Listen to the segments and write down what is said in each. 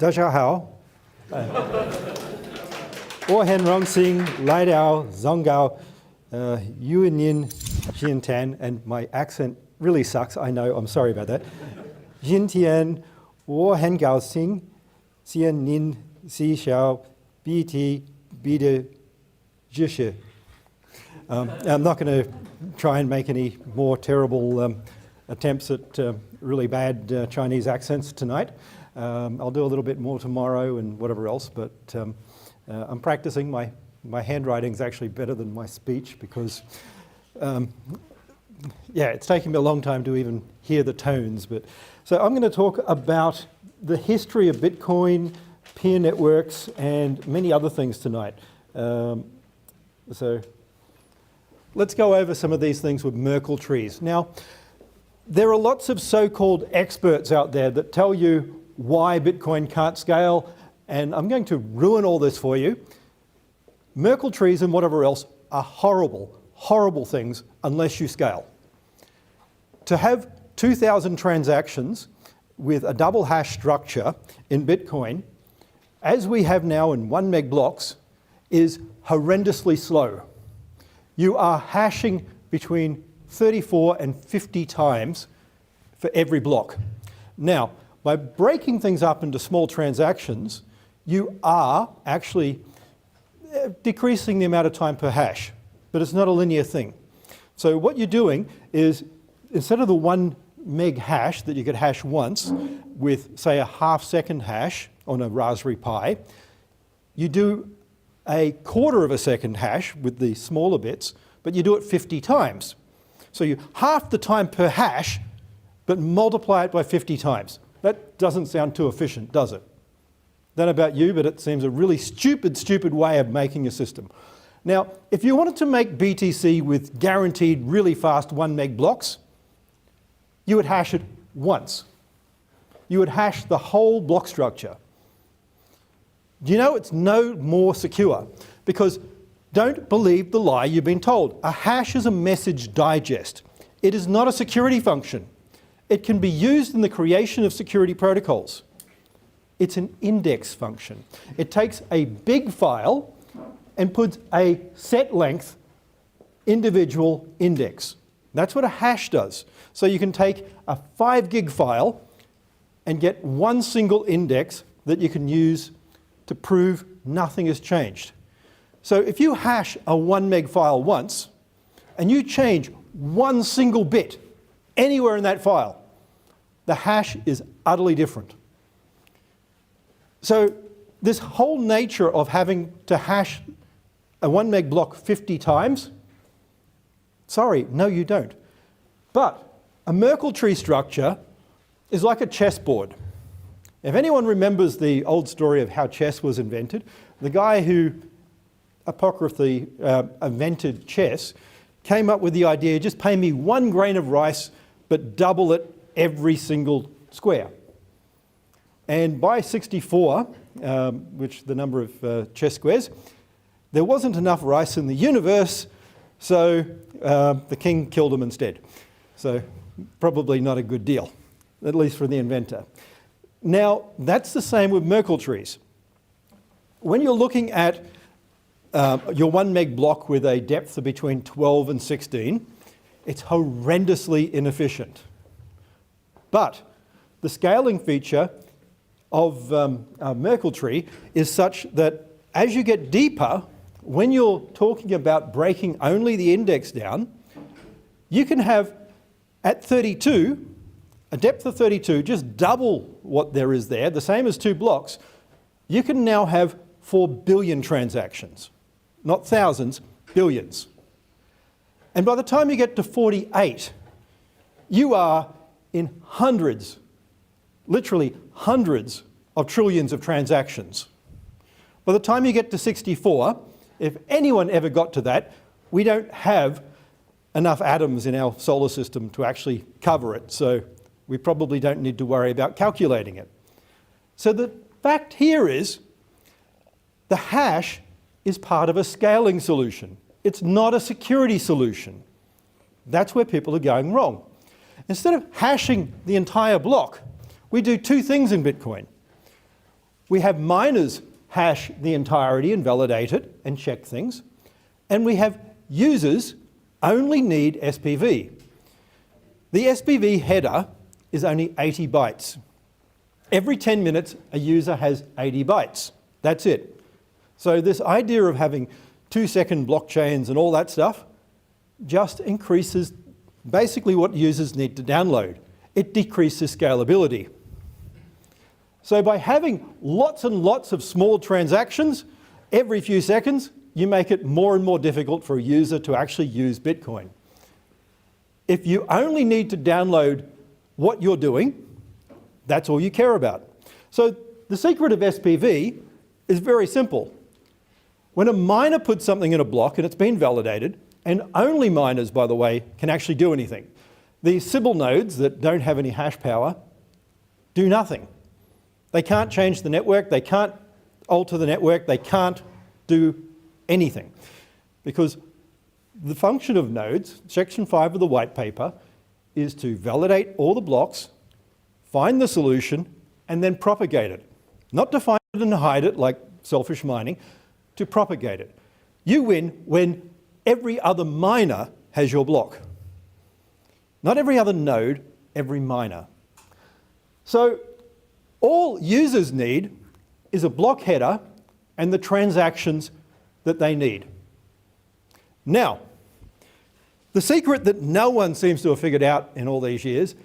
大家好. Ohen Rong Sing, Lai Dao, Zongao, Yuan Yin, Jian Tan, and my accent really sucks, I know, I'm sorry about that. Jin Tian, Ohen Gao Sing, Xian Nin, Si Xiao, BT, Bide, Jishe. I'm not going to try and make any more terrible attempts at really bad Chinese accents tonight. I'll do a little bit more tomorrow and whatever else, but I'm practicing. My handwriting's actually better than my speech because, it's taking me a long time to even hear the tones. So I'm going to talk about the history of Bitcoin, peer networks, and many other things tonight. So let's go over some of these things with Merkle trees. Now, there are lots of so-called experts out there that tell you why Bitcoin can't scale, and I'm going to ruin all this for you. Merkle trees and whatever else are horrible, horrible things unless you scale. To have 2,000 transactions with a double hash structure in Bitcoin, as we have now in 1 meg blocks, is horrendously slow. You are hashing between 34 and 50 times for every block. Now, by breaking things up into small transactions, you are actually decreasing the amount of time per hash, but it's not a linear thing. So what you're doing is, instead of the 1 meg hash that you could hash once with, say, a half-second hash on a Raspberry Pi, you do a quarter of a second hash with the smaller bits, but you do it 50 times. So you half the time per hash, but multiply it by 50 times. That doesn't sound too efficient, does it? Don't know about you, but it seems a really stupid way of making a system. Now, if you wanted to make BTC with guaranteed really fast 1 meg blocks, you would hash it once. You would hash the whole block structure. Do you know it's no more secure? Because don't believe the lie you've been told. A hash is a message digest. It is not a security function. It can be used in the creation of security protocols. It's an index function. It takes a big file and puts a set length individual index. That's what a hash does. So you can take a 5 gig file and get one single index that you can use to prove nothing has changed. So if you hash a 1 meg file once and you change one single bit anywhere in that file, the hash is utterly different. So this whole nature of having to hash a 1 meg block 50 times, sorry, no you don't. But a Merkle tree structure is like a chessboard. If anyone remembers the old story of how chess was invented, the guy who apocryphally invented chess came up with the idea, just pay me 1 grain of rice, but double it every single square. And by 64, which the number of chess squares, there wasn't enough rice in the universe, so the king killed him instead. So probably not a good deal, at least for the inventor. Now, that's the same with Merkle trees. When you're looking at your 1 meg block with a depth of between 12 and 16, it's horrendously inefficient. But the scaling feature of a Merkle tree is such that as you get deeper, when you're talking about breaking only the index down, you can have at 32, a depth of 32, just double what there is there, the same as 2 blocks, you can now have 4 billion transactions. Not thousands, billions. And by the time you get to 48, you are in hundreds, literally hundreds of trillions of transactions. By the time you get to 64, if anyone ever got to that, we don't have enough atoms in our solar system to actually cover it, so we probably don't need to worry about calculating it. So the fact here is the hash is part of a scaling solution. It's not a security solution. That's where people are going wrong. Instead of hashing the entire block, we do 2 things in Bitcoin. We have miners hash the entirety and validate it and check things. And we have users only need SPV. The SPV header is only 80 bytes. Every 10 minutes, a user has 80 bytes. That's it. So this idea of having 2-second blockchains and all that stuff just increases basically what users need to download. It decreases scalability. So by having lots and lots of small transactions every few seconds, you make it more and more difficult for a user to actually use Bitcoin. If you only need to download what you're doing, that's all you care about. So the secret of SPV is very simple. When a miner puts something in a block and it's been validated, and only miners, by the way, can actually do anything. These Sybil nodes that don't have any hash power do nothing. They can't change the network, they can't alter the network, they can't do anything. Because the function of nodes, section 5 of the white paper, is to validate all the blocks, find the solution, and then propagate it. Not to find it and hide it like selfish mining, to propagate it. You win when every other miner has your block. Not every other node, every miner. So all users need is a block header and the transactions that they need. Now, the secret that no one seems to have figured out in all these years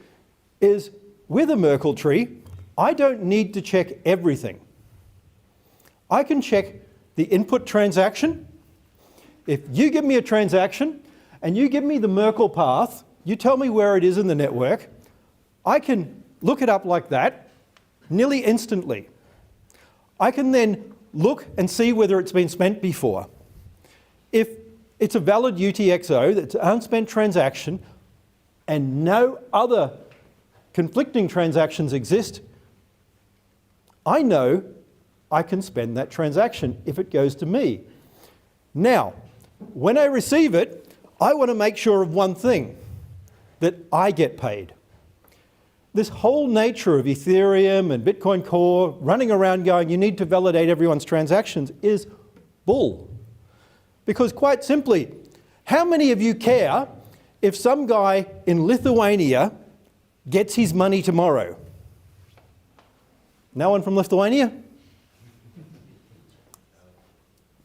is with a Merkle tree, I don't need to check everything. I can check the input transaction. If you give me a transaction and you give me the Merkle path, you tell me where it is in the network, I can look it up like that nearly instantly. I can then look and see whether it's been spent before. If it's a valid UTXO, that's an unspent transaction, and no other conflicting transactions exist, I know I can spend that transaction if it goes to me. Now, when I receive it, I want to make sure of one thing, that I get paid. This whole nature of Ethereum and Bitcoin Core running around going, you need to validate everyone's transactions is bull. Because quite simply, how many of you care if some guy in Lithuania gets his money tomorrow? No one from Lithuania?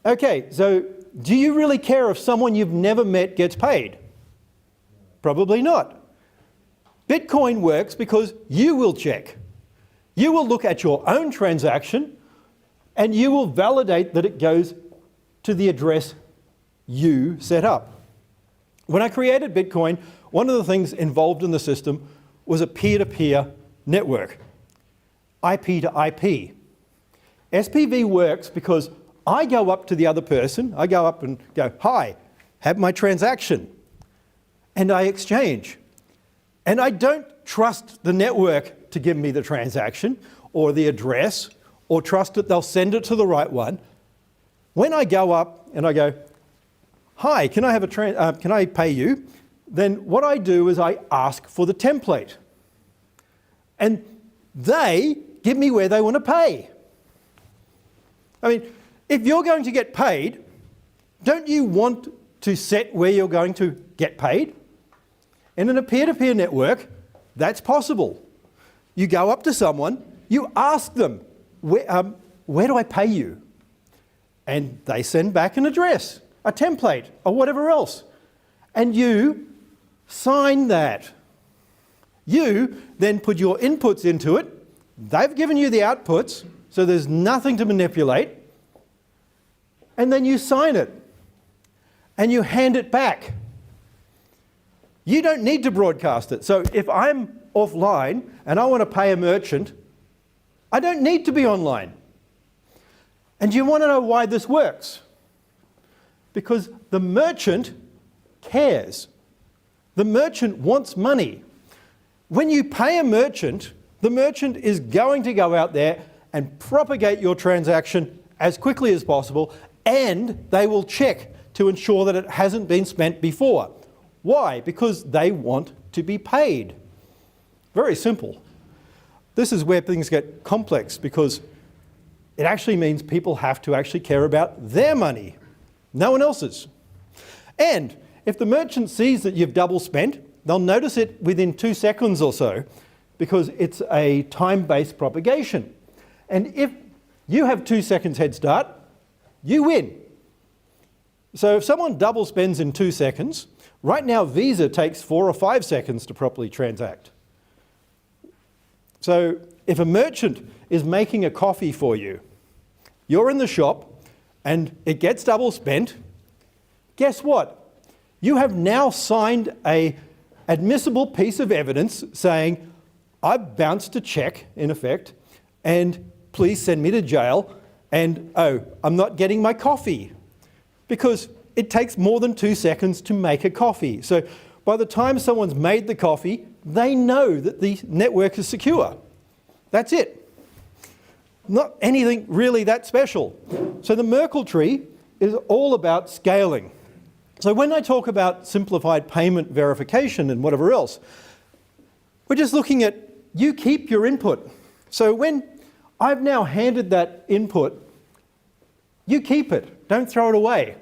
Okay, so do you really care if someone you've never met gets paid? Probably not. Bitcoin works because you will check. You will look at your own transaction and you will validate that it goes to the address you set up. When I created Bitcoin, one of the things involved in the system was a peer-to-peer network, IP to IP. SPV works because I go up to the other person, I go up and go, hi, have my transaction, and I exchange. And I don't trust the network to give me the transaction or the address or trust that they'll send it to the right one. When I go up and I go, hi, can I pay you? Then what I do is I ask for the template. And they give me where they want to pay. I mean, if you're going to get paid, don't you want to set where you're going to get paid? And in a peer-to-peer network, that's possible. You go up to someone, you ask them, where do I pay you? And they send back an address, a template, or whatever else. And you sign that. You then put your inputs into it. They've given you the outputs, so there's nothing to manipulate. And then you sign it. And you hand it back. You don't need to broadcast it. So if I'm offline and I want to pay a merchant, I don't need to be online. And you want to know why this works? Because the merchant cares. The merchant wants money. When you pay a merchant, the merchant is going to go out there and propagate your transaction as quickly as possible, and they will check to ensure that it hasn't been spent before. Why? Because they want to be paid. Very simple. This is where things get complex, because It actually means people have to actually care about their money, no one else's. And if the merchant sees that you've double spent, they'll notice it within 2 seconds or so, because it's a time-based propagation. And if you have 2 seconds head start, you win. So if someone double spends in 2 seconds, right now Visa takes 4 or 5 seconds to properly transact. So if a merchant is making a coffee for you, you're in the shop and it gets double spent, guess what? You have now signed an admissible piece of evidence saying, I've bounced a check, in effect, and please send me to jail, and oh, I'm not getting my coffee. Because it takes more than 2 seconds to make a coffee. So by the time someone's made the coffee, they know that the network is secure. That's it. Not anything really that special. So the Merkle tree is all about scaling. So when I talk about simplified payment verification and whatever else, we're just looking at you keep your input. So when I've now handed that input, you keep it. Don't throw it away.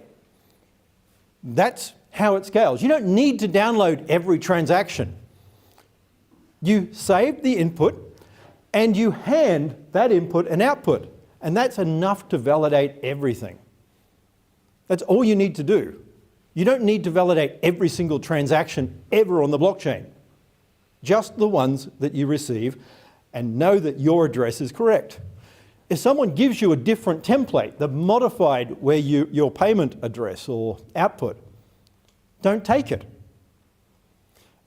That's how it scales. You don't need to download every transaction. You save the input and you hand that input and output, and that's enough to validate everything. That's all you need to do. You don't need to validate every single transaction ever on the blockchain. Just the ones that you receive and know that your address is correct. If someone gives you a different template, the modified where your payment address or output, don't take it.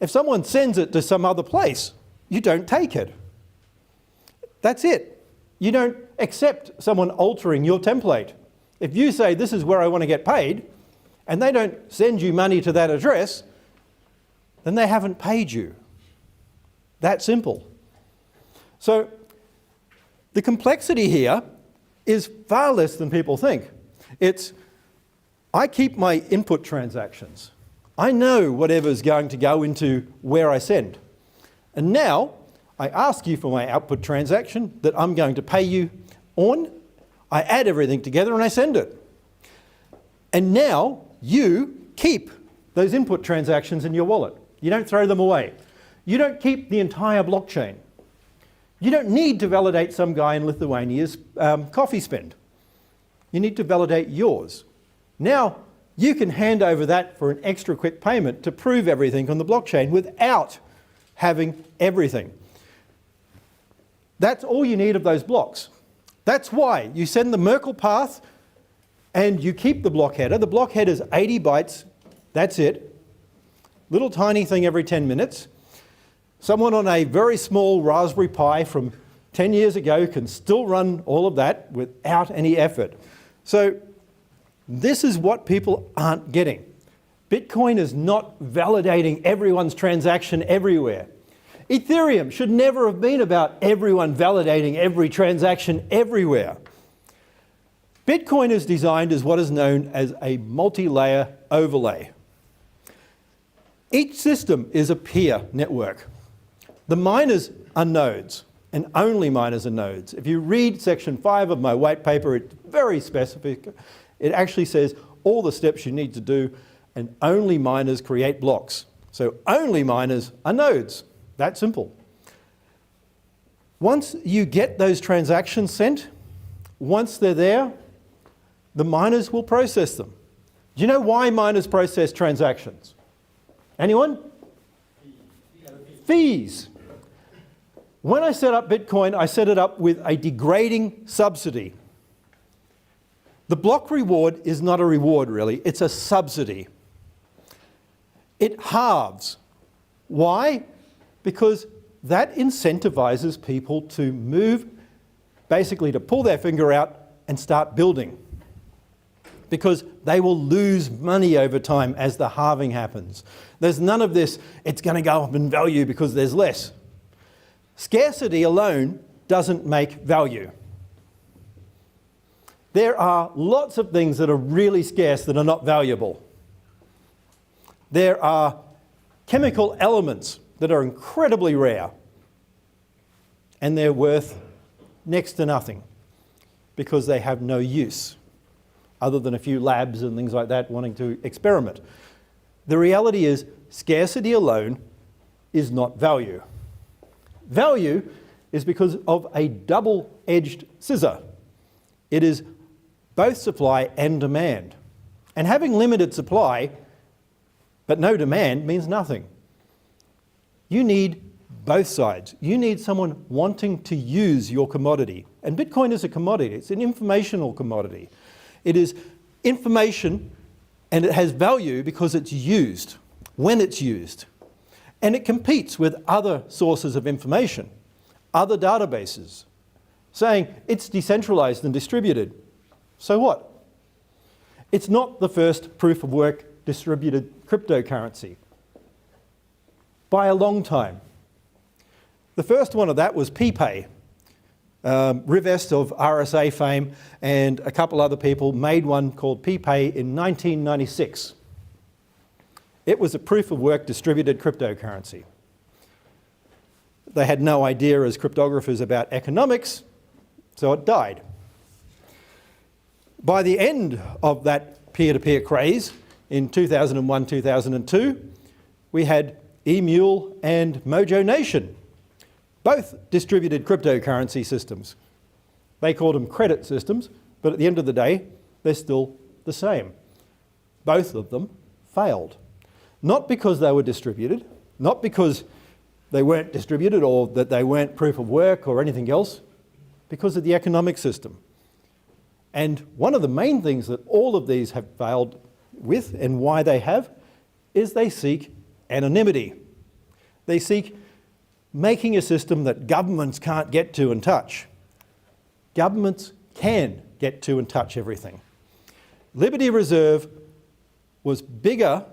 If someone sends it to some other place, you don't take it. That's it. You don't accept someone altering your template. If you say this is where I want to get paid, and they don't send you money to that address, then they haven't paid you. That simple. So the complexity here is far less than people think. It's, I keep my input transactions. I know whatever's going to go into where I send. And now I ask you for my output transaction that I'm going to pay you on. I add everything together and I send it. And now you keep those input transactions in your wallet. You don't throw them away. You don't keep the entire blockchain. You don't need to validate some guy in Lithuania's coffee spend. You need to validate yours. Now, you can hand over that for an extra quick payment to prove everything on the blockchain without having everything. That's all you need of those blocks. That's why you send the Merkle path and you keep the block header. The block header is 80 bytes. That's it. Little tiny thing every 10 minutes. Someone on a very small Raspberry Pi from 10 years ago can still run all of that without any effort. So this is what people aren't getting. Bitcoin is not validating everyone's transaction everywhere. Ethereum should never have been about everyone validating every transaction everywhere. Bitcoin is designed as what is known as a multi-layer overlay. Each system is a peer network. The miners are nodes, and only miners are nodes. If you read section 5 of my white paper, it's very specific. It actually says all the steps you need to do, and only miners create blocks. So only miners are nodes. That simple. Once you get those transactions sent, once they're there, the miners will process them. Do you know why miners process transactions? Anyone? Fees. When I set up Bitcoin, I set it up with a degrading subsidy. The block reward is not a reward, really. It's a subsidy. It halves. Why? Because that incentivizes people to move, basically to pull their finger out and start building. Because they will lose money over time as the halving happens. There's none of this, it's going to go up in value because there's less. Scarcity alone doesn't make value. There are lots of things that are really scarce that are not valuable. There are chemical elements that are incredibly rare and they're worth next to nothing. because they have no use, other than a few labs and things like that wanting to experiment. The reality is scarcity alone is not value. Value is because of a double-edged scissor. It is both supply and demand. And having limited supply but no demand means nothing. You need both sides. You need someone wanting to use your commodity. And Bitcoin is a commodity. It's an informational commodity. It is information, and it has value because it's used, when it's used. And it competes with other sources of information, other databases, saying it's decentralized and distributed. So what? It's not the first proof of work distributed cryptocurrency by a long time. The first one of that was PPay. Rivest of RSA fame and a couple other people made one called PPay in 1996. It was a proof of work distributed cryptocurrency. They had no idea as cryptographers about economics, so it died. By the end of that peer-to-peer craze in 2001, 2002, we had eMule and Mojo Nation, both distributed cryptocurrency systems. They called them credit systems, but at the end of the day, they're still the same. Both of them failed. Not because they were distributed, not because they weren't distributed or that they weren't proof of work or anything else, because of the economic system. And one of the main things that all of these have failed with, and why they have, is they seek anonymity. They seek making a system that governments can't get to and touch. Governments can get to and touch everything. Liberty Reserve was bigger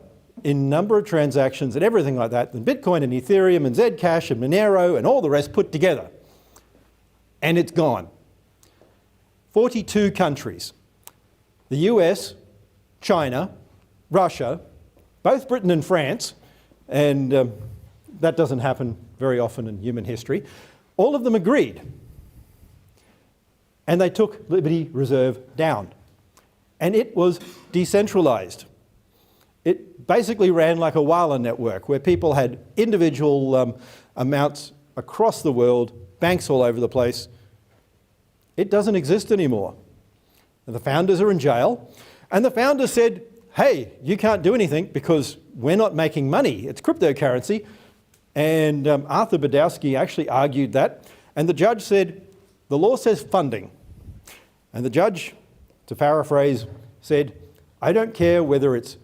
in number of transactions and everything like that than Bitcoin and Ethereum and Zcash and Monero and all the rest put together. And it's gone. 42 countries. The US, China, Russia, both Britain and France, and that doesn't happen very often in human history, all of them agreed. And they took Liberty Reserve down. And it was decentralized. It basically ran like a Wala network where people had individual amounts across the world, banks all over the place. It doesn't exist anymore. And the founders are in jail. And the founders said, hey, you can't do anything because we're not making money. It's cryptocurrency. And Arthur Badowski actually argued that. And the judge said, the law says funding. And the judge, to paraphrase, said, I don't care whether it's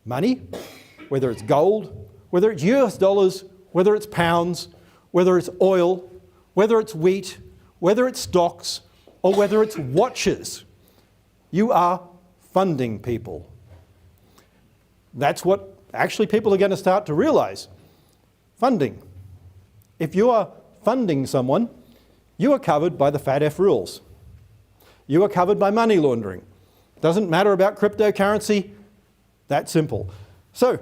money, whether it's gold, whether it's US dollars, whether it's pounds, whether it's oil, whether it's wheat, whether it's stocks, or whether it's watches. You are funding people. That's what actually people are going to start to realize. Funding. If you are funding someone, you are covered by the Fat F rules. You are covered by money laundering. Doesn't matter about cryptocurrency, that simple. So,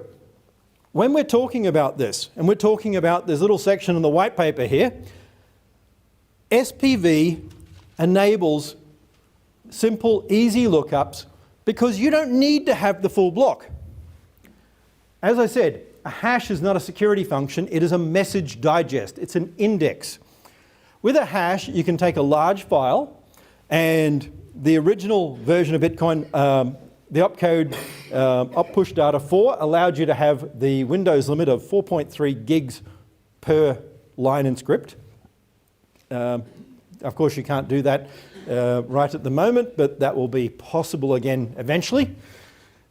when we're talking about this, and we're talking about this little section in the white paper here, SPV enables simple, easy lookups because you don't need to have the full block. As I said, a hash is not a security function, it is a message digest, it's an index. With a hash, you can take a large file, and the original version of Bitcoin, the opcode oppush data 4 allowed you to have the Windows limit of 4.3 gigs per line in script. Of course, you can't do that right at the moment, but that will be possible again eventually,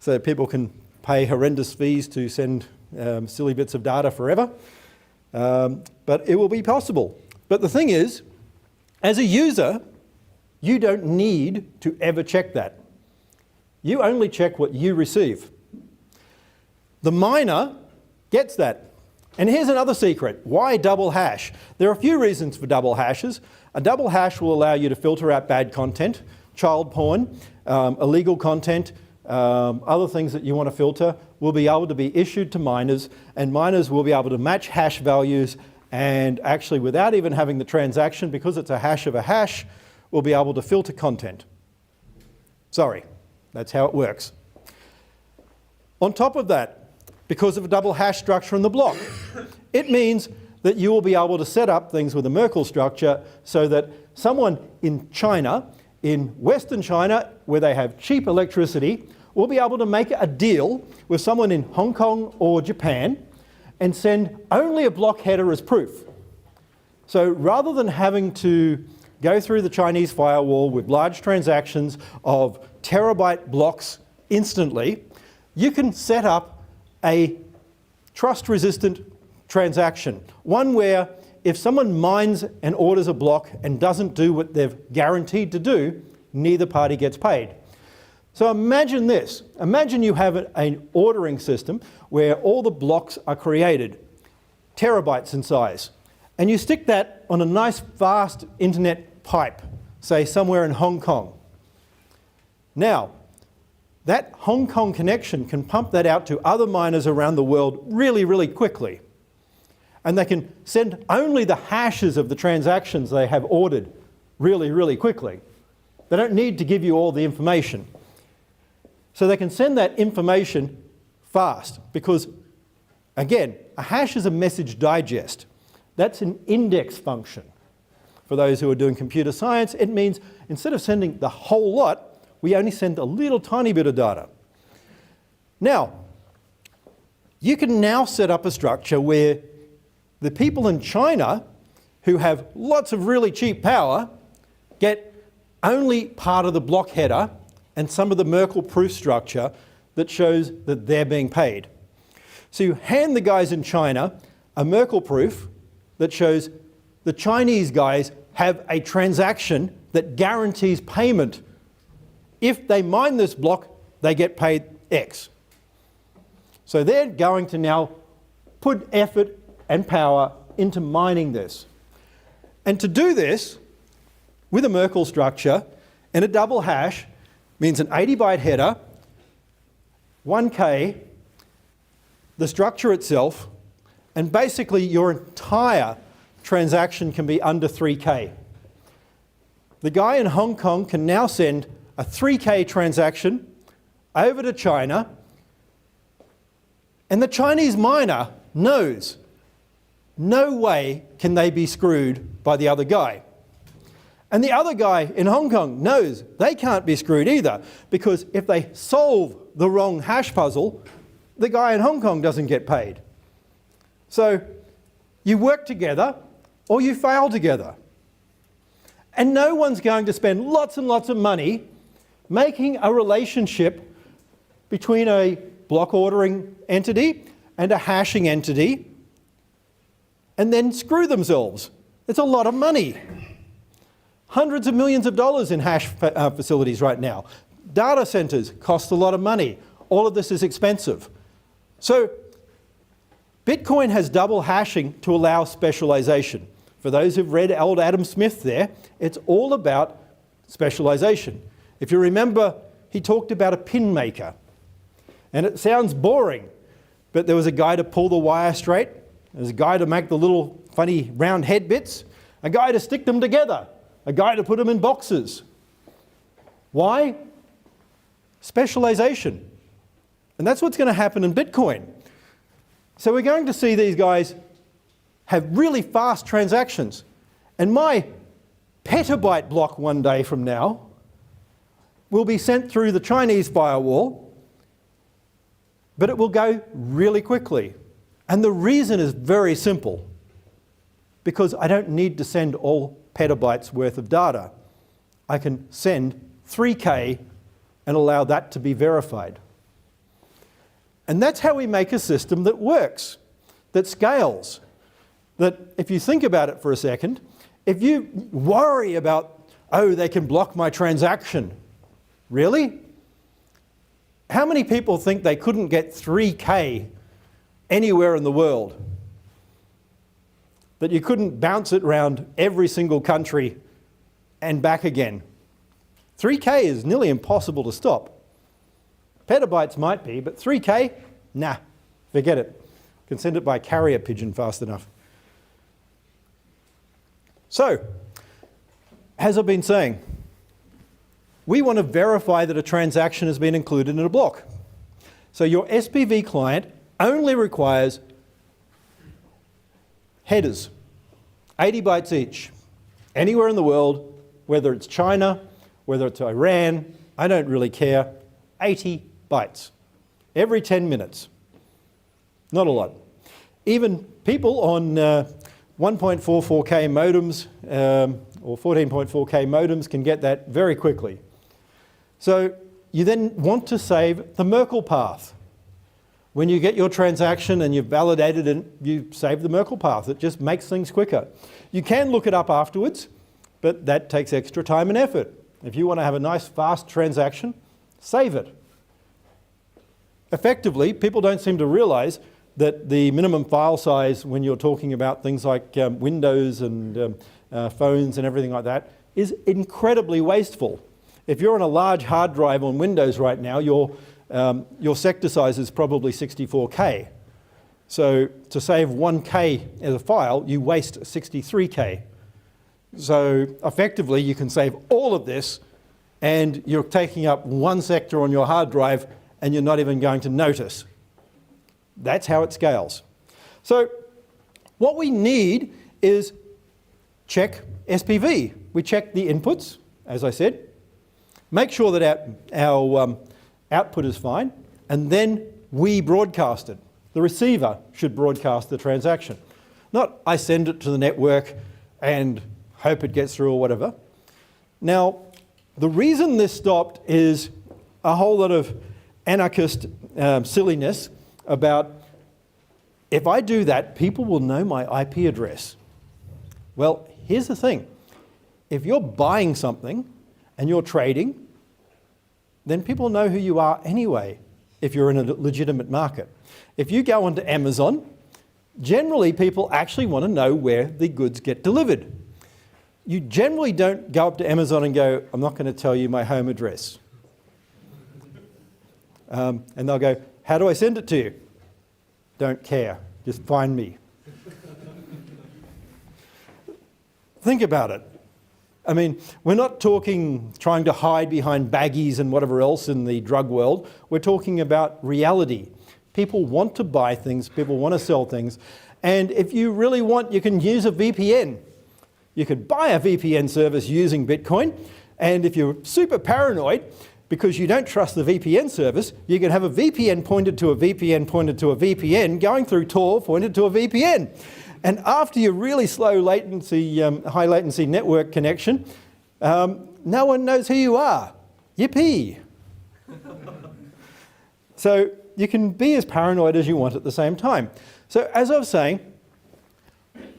so that people can pay horrendous fees to send silly bits of data forever. But it will be possible. But the thing is, as a user, you don't need to ever check that. You only check what you receive. The miner gets that. And here's another secret. Why double hash? There are a few reasons for double hashes. A double hash will allow you to filter out bad content, child porn, illegal content, other things that you want to filter will be able to be issued to miners, and miners will be able to match hash values, and actually without even having the transaction, because it's a hash of a hash, will be able to filter content. Sorry, that's how it works. On top of that, because of a double hash structure in the block, it means that you will be able to set up things with a Merkle structure so that someone in China, in Western China, where they have cheap electricity, will be able to make a deal with someone in Hong Kong or Japan and send only a block header as proof. So rather than having to go through the Chinese firewall with large transactions of terabyte blocks instantly, you can set up a trust-resistant transaction. One where if someone mines and orders a block and doesn't do what they've guaranteed to do, neither party gets paid. So imagine this. Imagine you have an ordering system where all the blocks are created, terabytes in size, and you stick that on a nice fast internet pipe, say somewhere in Hong Kong. Now, that Hong Kong connection can pump that out to other miners around the world really, really quickly. And they can send only the hashes of the transactions they have ordered really, really quickly. They don't need to give you all the information. So they can send that information fast because, again, a hash is a message digest. That's an index function. For those who are doing computer science, it means instead of sending the whole lot, we only send a little tiny bit of data. Now, you can now set up a structure where the people in China who have lots of really cheap power get only part of the block header and some of the Merkle proof structure that shows that they're being paid. So you hand the guys in China a Merkle proof that shows the Chinese guys have a transaction that guarantees payment. If they mine this block, they get paid X. So they're going to now put effort and power into mining this. And to do this with a Merkle structure and a double hash means an 80-byte header, 1K, the structure itself, and basically your entire transaction can be under 3K. The guy in Hong Kong can now send a 3K transaction over to China, and the Chinese miner knows no way can they be screwed by the other guy. And the other guy in Hong Kong knows they can't be screwed either, because if they solve the wrong hash puzzle, the guy in Hong Kong doesn't get paid. So you work together or you fail together. And no one's going to spend lots and lots of money making a relationship between a block ordering entity and a hashing entity and then screw themselves. It's a lot of money. Hundreds of millions of dollars in hash facilities right now. Data centers cost a lot of money. All of this is expensive. So Bitcoin has double hashing to allow specialization. For those who've read old Adam Smith there, it's all about specialization. If you remember, he talked about a pin maker. And it sounds boring, but there was a guy to pull the wire straight, there's a guy to make the little funny round head bits, a guy to stick them together, a guy to put them in boxes. Why? Specialization. And that's what's going to happen in Bitcoin. So we're going to see these guys have really fast transactions. And my petabyte block one day from now will be sent through the Chinese firewall, but it will go really quickly. And the reason is very simple, because I don't need to send all petabytes worth of data. I can send 3K and allow that to be verified. And that's how we make a system that works, that scales. That if you think about it for a second, if you worry about, oh, they can block my transaction, really? How many people think they couldn't get 3K anywhere in the world? That you couldn't bounce it around every single country and back again? 3K is nearly impossible to stop. Petabytes might be, but 3K? Nah, forget it. You can send it by carrier pigeon fast enough. So, as I've been saying, we want to verify that a transaction has been included in a block. So your SPV client only requires headers, 80 bytes each, anywhere in the world, whether it's China, whether it's Iran, I don't really care, 80 bytes every 10 minutes. Not a lot. Even people on 1.44K modems or 14.4K modems can get that very quickly. So you then want to save the Merkle path. When you get your transaction and you've validated it, you save the Merkle path. It just makes things quicker. You can look it up afterwards, but that takes extra time and effort. If you want to have a nice, fast transaction, save it. Effectively, people don't seem to realize that the minimum file size when you're talking about things like Windows and phones and everything like that is incredibly wasteful. If you're on a large hard drive on Windows right now, your sector size is probably 64K. So to save 1K as a file, you waste 63K. So effectively, you can save all of this and you're taking up one sector on your hard drive and you're not even going to notice. That's how it scales. So what we need is check SPV. We check the inputs, as I said, make sure that our output is fine, and then we broadcast it. The receiver should broadcast the transaction. Not I send it to the network and hope it gets through or whatever. Now, the reason this stopped is a whole lot of anarchist silliness about if I do that, people will know my IP address. Well, here's the thing. If you're buying something and you're trading, then people know who you are anyway if you're in a legitimate market. If you go onto Amazon, generally people actually want to know where the goods get delivered. You generally don't go up to Amazon and go, I'm not going to tell you my home address. And they'll go, how do I send it to you? Don't care, just find me. Think about it. I mean, we're not talking trying to hide behind baggies and whatever else in the drug world. We're talking about reality. People want to buy things, people want to sell things, and if you really want, you can use a VPN. You could buy a VPN service using Bitcoin, and if you're super paranoid, because you don't trust the VPN service, you can have a VPN pointed to a VPN pointed to a VPN going through Tor pointed to a VPN. And after your really slow latency, high latency network connection, no one knows who you are. Yippee! So you can be as paranoid as you want at the same time. So as I was saying,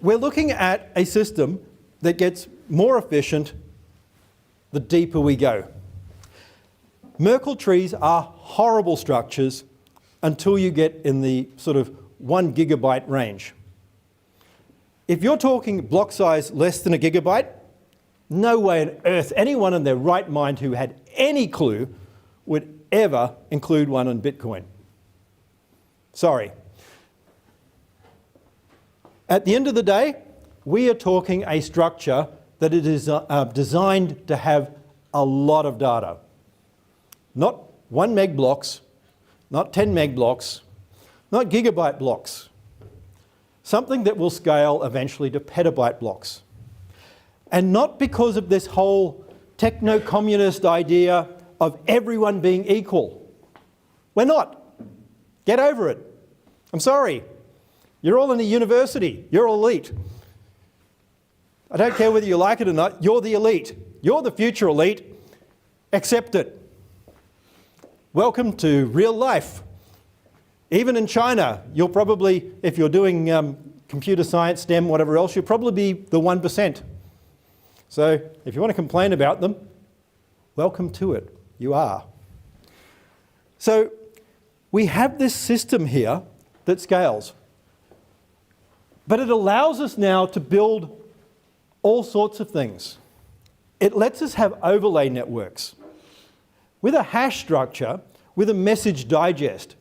we're looking at a system that gets more efficient the deeper we go. Merkle trees are horrible structures until you get in the sort of 1 gigabyte range. If you're talking block size less than a gigabyte, no way on earth anyone in their right mind who had any clue would ever include one on Bitcoin. Sorry. At the end of the day, we are talking a structure that it is designed to have a lot of data. Not 1 meg blocks, not 10 meg blocks, not gigabyte blocks. Something that will scale eventually to petabyte blocks. And not because of this whole techno-communist idea of everyone being equal. We're not. Get over it. I'm sorry. You're all in a university. You're elite. I don't care whether you like it or not. You're the elite. You're the future elite. Accept it. Welcome to real life. Even in China, you'll probably, if you're doing computer science, STEM, whatever else, you'll probably be the 1%. So if you want to complain about them, welcome to it. You are. So we have this system here that scales. But it allows us now to build all sorts of things. It lets us have overlay networks. With a hash structure, with a message digest,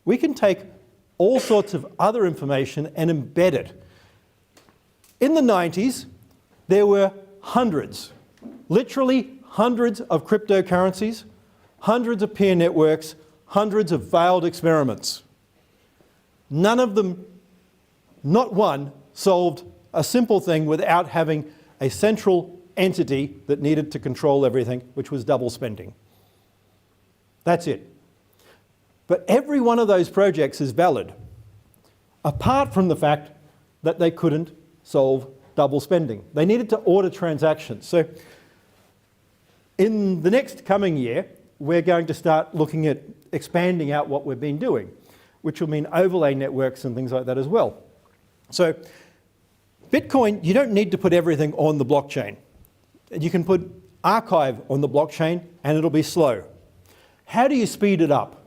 we can take all sorts of other information and embed it. In the 90s, there were hundreds literally hundreds of cryptocurrencies, hundreds of peer networks, hundreds of failed experiments. None of them, not one, solved a simple thing without having a central entity that needed to control everything, which was double spending. That's it. But every one of those projects is valid, apart from the fact that they couldn't solve double spending. They needed to order transactions. So in the next coming year, we're going to start looking at expanding out what we've been doing, which will mean overlay networks and things like that as well. So Bitcoin, you don't need to put everything on the blockchain. You can put archive on the blockchain and it'll be slow. How do you speed it up?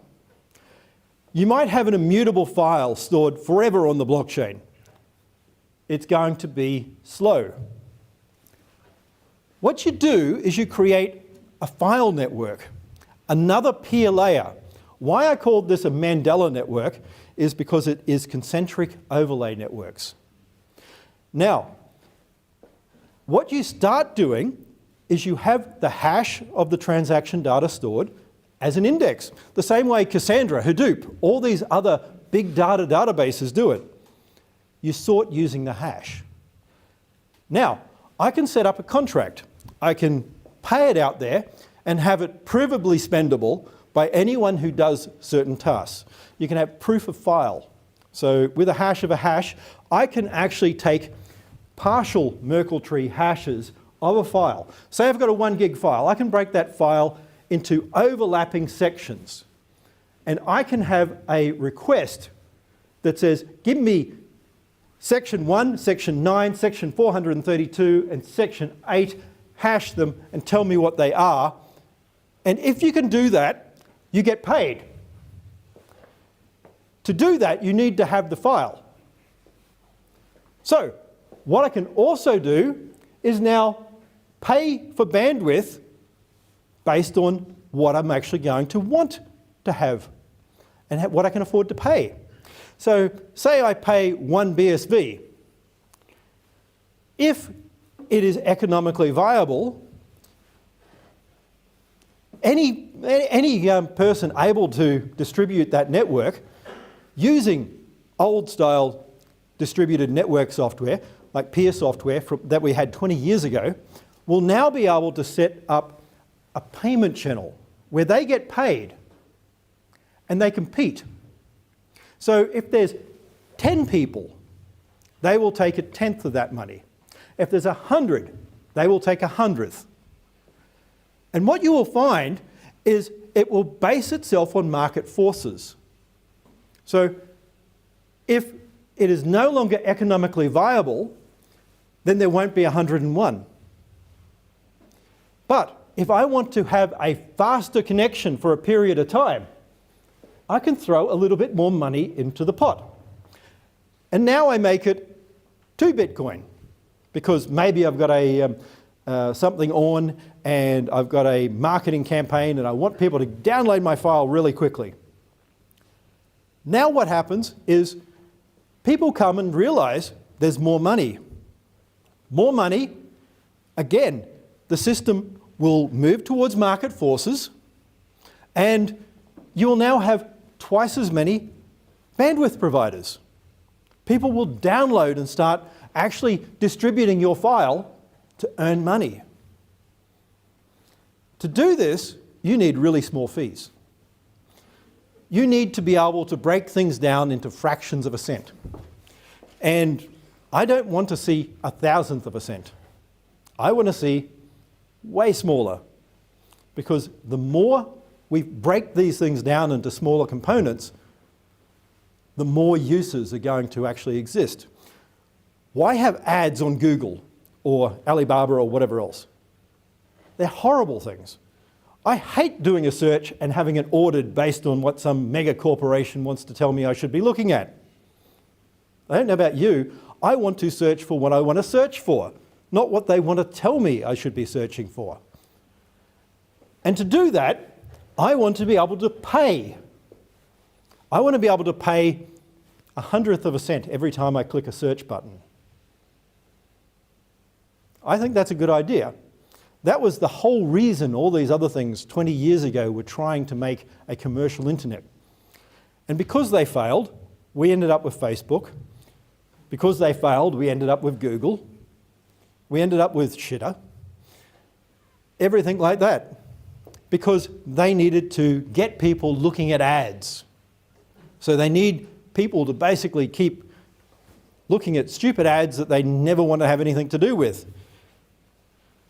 You might have an immutable file stored forever on the blockchain. It's going to be slow. What you do is you create a file network, another peer layer. Why I called this a Mandela network is because it is concentric overlay networks. Now, what you start doing is you have the hash of the transaction data stored as an index. The same way Cassandra, Hadoop, all these other big data databases do it. You sort using the hash. Now, I can set up a contract. I can pay it out there and have it provably spendable by anyone who does certain tasks. You can have proof of file. So with a hash of a hash, I can actually take partial Merkle tree hashes of a file. Say I've got a 1 gig file. I can break that file into overlapping sections. And I can have a request that says, give me section 1, section 9, section 432, and section 8, hash them and tell me what they are. And if you can do that, you get paid. To do that, you need to have the file. So, what I can also do is now pay for bandwidth based on what I'm actually going to want to have and what I can afford to pay. So say I pay 1 BSV. If it is economically viable, any person able to distribute that network using old-style distributed network software, like peer software that we had 20 years ago, will now be able to set up a payment channel where they get paid and they compete. So if there's 10 people, they will take 1/10 of that money. If there's 100, they will take 100th. And what you will find is it will base itself on market forces. So if it is no longer economically viable, then there won't be 101. But if I want to have a faster connection for a period of time, I can throw a little bit more money into the pot. And now I make it 2 Bitcoin, because maybe I've got something on and I've got a marketing campaign and I want people to download my file really quickly. Now what happens is people come and realize there's more money. More money, again, the system will move towards market forces and you will now have twice as many bandwidth providers. People will download and start actually distributing your file to earn money. To do this, you need really small fees. You need to be able to break things down into fractions of a cent. And I don't want to see 1,000th of a cent. I want to see way smaller, because the more we break these things down into smaller components, the more uses are going to actually exist. Why have ads on Google or Alibaba or whatever else? They're horrible things. I hate doing a search and having it ordered based on what some mega corporation wants to tell me I should be looking at. I don't know about you. I want to search for what I want to search for, not what they want to tell me I should be searching for. And to do that, I want to be able to pay. I want to be able to pay 100th of a cent every time I click a search button. I think that's a good idea. That was the whole reason all these other things 20 years ago were trying to make a commercial internet. And because they failed, we ended up with Facebook. Because they failed, we ended up with Google. We ended up with Shitter. Everything like that. Because they needed to get people looking at ads. So they need people to basically keep looking at stupid ads that they never want to have anything to do with.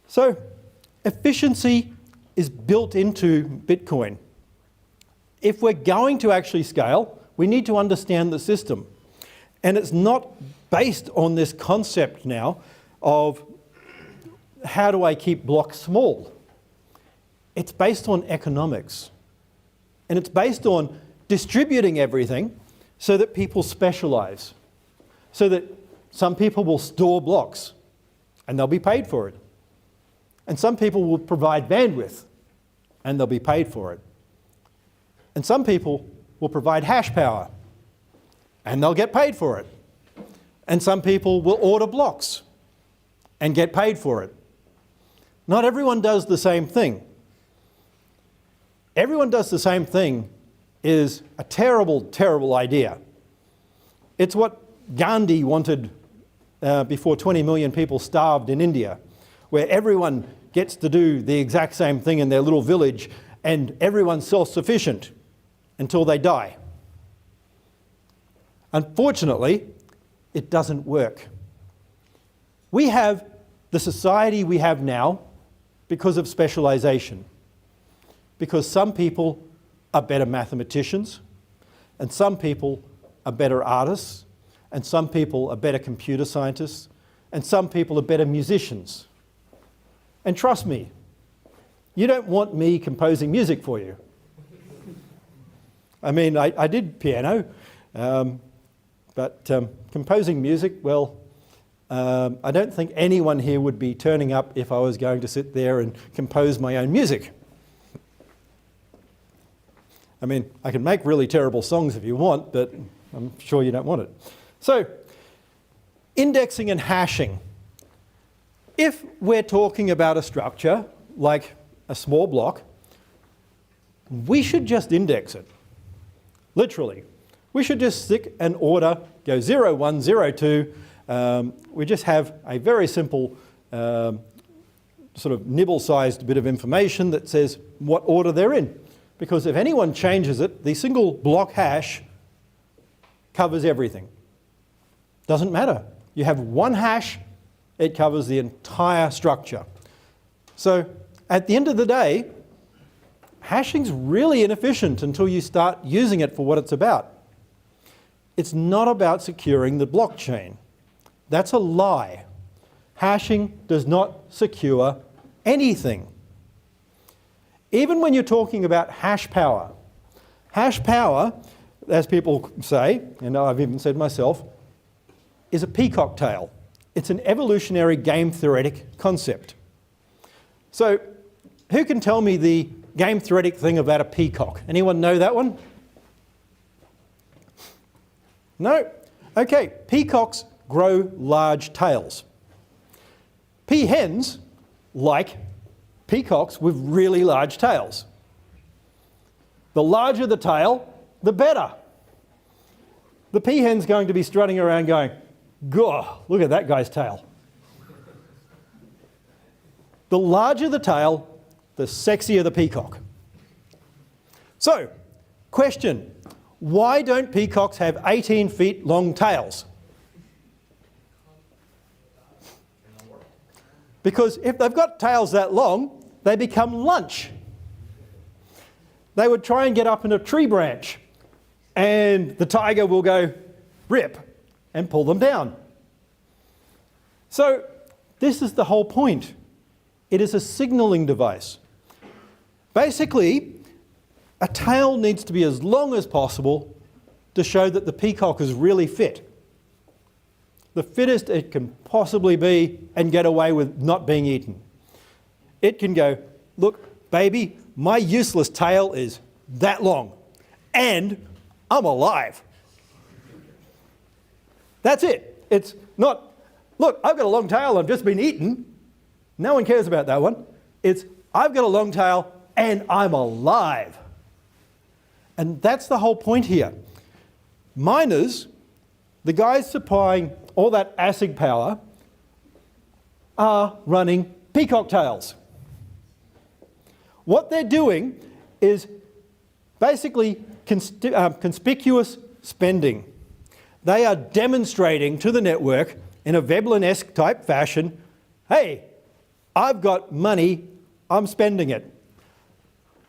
So efficiency is built into Bitcoin. If we're going to actually scale, we need to understand the system. And it's not based on this concept now of how do I keep blocks small. It's based on economics. And it's based on distributing everything so that people specialize. So that some people will store blocks and they'll be paid for it. And some people will provide bandwidth and they'll be paid for it. And some people will provide hash power and they'll get paid for it. And some people will order blocks and get paid for it. Not everyone does the same thing. Everyone does the same thing is a terrible, terrible idea. It's what Gandhi wanted before 20 million people starved in India, where everyone gets to do the exact same thing in their little village and everyone's self-sufficient until they die. Unfortunately, it doesn't work. We have the society we have now because of specialization. Because some people are better mathematicians, and some people are better artists, and some people are better computer scientists, and some people are better musicians. And trust me, you don't want me composing music for you. I mean, I did piano, but composing music, well, I don't think anyone here would be turning up if I was going to sit there and compose my own music. I mean, I can make really terrible songs if you want, but I'm sure you don't want it. So, indexing and hashing. If we're talking about a structure like a small block, we should just index it. Literally. We should just stick an order, go 0, 1, 0, 2. We just have a very simple sort of nibble-sized bit of information that says what order they're in. Because if anyone changes it, the single block hash covers everything. Doesn't matter. You have one hash, it covers the entire structure. So at the end of the day, hashing's really inefficient until you start using it for what it's about. It's not about securing the blockchain. That's a lie. Hashing does not secure anything. Even when you're talking about hash power, as people say, and I've even said myself, is a peacock tail. It's an evolutionary game theoretic concept. So who can tell me the game theoretic thing about a peacock? Anyone know that one? No? Okay, peacocks grow large tails. Peahens like peacocks with really large tails. The larger the tail, the better. The peahen's going to be strutting around going, "Goh, look at that guy's tail." The larger the tail, the sexier the peacock. So, question, why don't peacocks have 18 feet long tails? Because if they've got tails that long, they become lunch. They would try and get up in a tree branch and the tiger will go rip and pull them down. So this is the whole point. It is a signaling device. Basically, a tail needs to be as long as possible to show that the peacock is really fit. The fittest it can possibly be and get away with not being eaten. It can go, "Look, baby, my useless tail is that long and I'm alive." That's it. It's not, "Look, I've got a long tail, I've just been eaten." No one cares about that one. It's, I've got a long tail and I'm alive. And that's the whole point here. Miners, the guys supplying all that ASIC power, are running peacock tails. What they're doing is basically conspicuous spending. They are demonstrating to the network in a Veblen-esque type fashion, hey, I've got money, I'm spending it.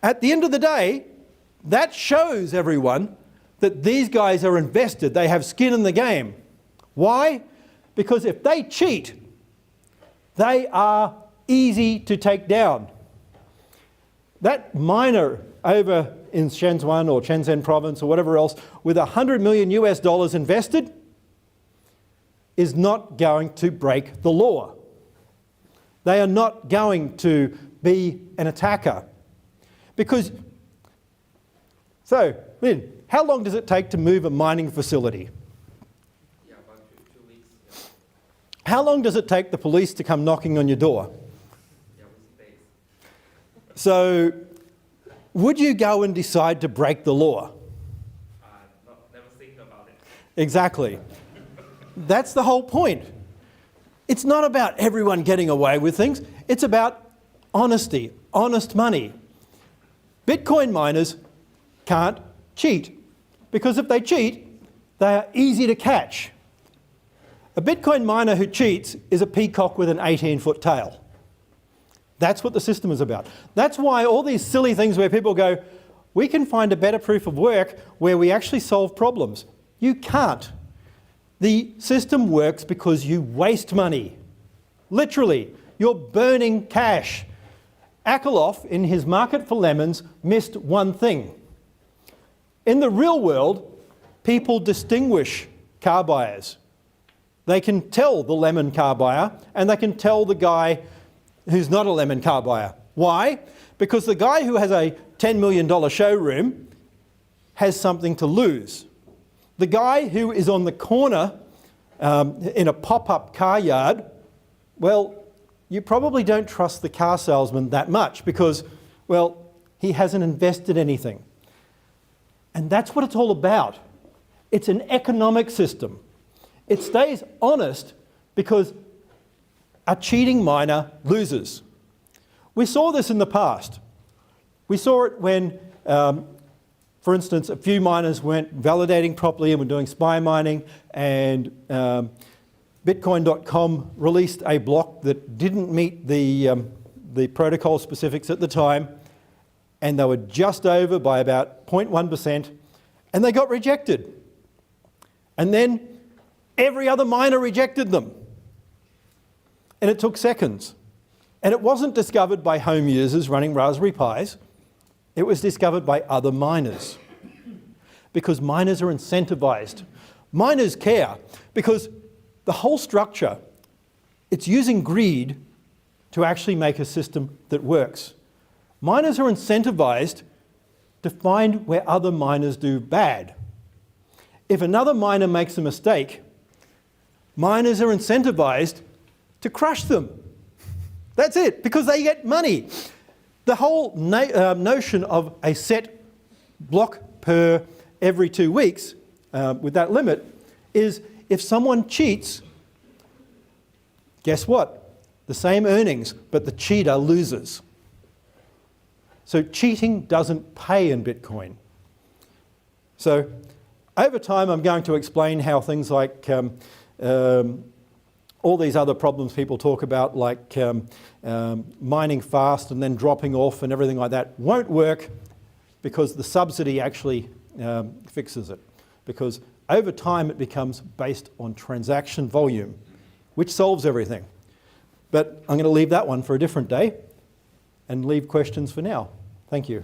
At the end of the day, that shows everyone that these guys are invested, they have skin in the game. Why? Because if they cheat, they are easy to take down. That miner over in Shenzhen or Shenzhen province or whatever else with $100 million US invested is not going to break the law. They are not going to be an attacker. Because, so, Lynn, how long does it take to move a mining facility? Yeah, about 2 weeks. Yeah. How long does it take the police to come knocking on your door? Yeah, with days. So, would you go and decide to break the law? Never think about it. Exactly. That's the whole point. It's not about everyone getting away with things. It's about honesty, honest money. Bitcoin miners can't cheat because if they cheat, they are easy to catch. A Bitcoin miner who cheats is a peacock with an 18-foot tail. That's what the system is about. That's why all these silly things where people go, we can find a better proof of work where we actually solve problems. You can't. The system works because you waste money. Literally, you're burning cash. Akerlof, in his Market for Lemons, missed one thing. In the real world, people distinguish car buyers. They can tell the lemon car buyer and they can tell the guy who's not a lemon car buyer. Why? Because the guy who has a $10 million showroom has something to lose. The guy who is on the corner in a pop-up car yard, well, you probably don't trust the car salesman that much because, well, he hasn't invested anything. And that's what it's all about. It's an economic system. It stays honest because a cheating miner loses. We saw this in the past. We saw it when, for instance, a few miners weren't validating properly and were doing spy mining, and Bitcoin.com released a block that didn't meet the protocol specifics at the time, and they were just over by about 0.1%, and they got rejected. And then every other miner rejected them. And it took seconds. And it wasn't discovered by home users running Raspberry Pis. It was discovered by other miners. Because miners are incentivized. Miners care because the whole structure, it's using greed to actually make a system that works. Miners are incentivized to find where other miners do bad. If another miner makes a mistake, miners are incentivized to crush them. That's it, because they get money. The whole notion of a set block per every 2 weeks, with that limit, is if someone cheats, guess what? The same earnings, but the cheater loses. So cheating doesn't pay in Bitcoin. So over time, I'm going to explain how things like all these other problems people talk about, like mining fast and then dropping off and everything like that, won't work because the subsidy actually fixes it. Because over time, it becomes based on transaction volume, which solves everything. But I'm going to leave that one for a different day and leave questions for now. Thank you.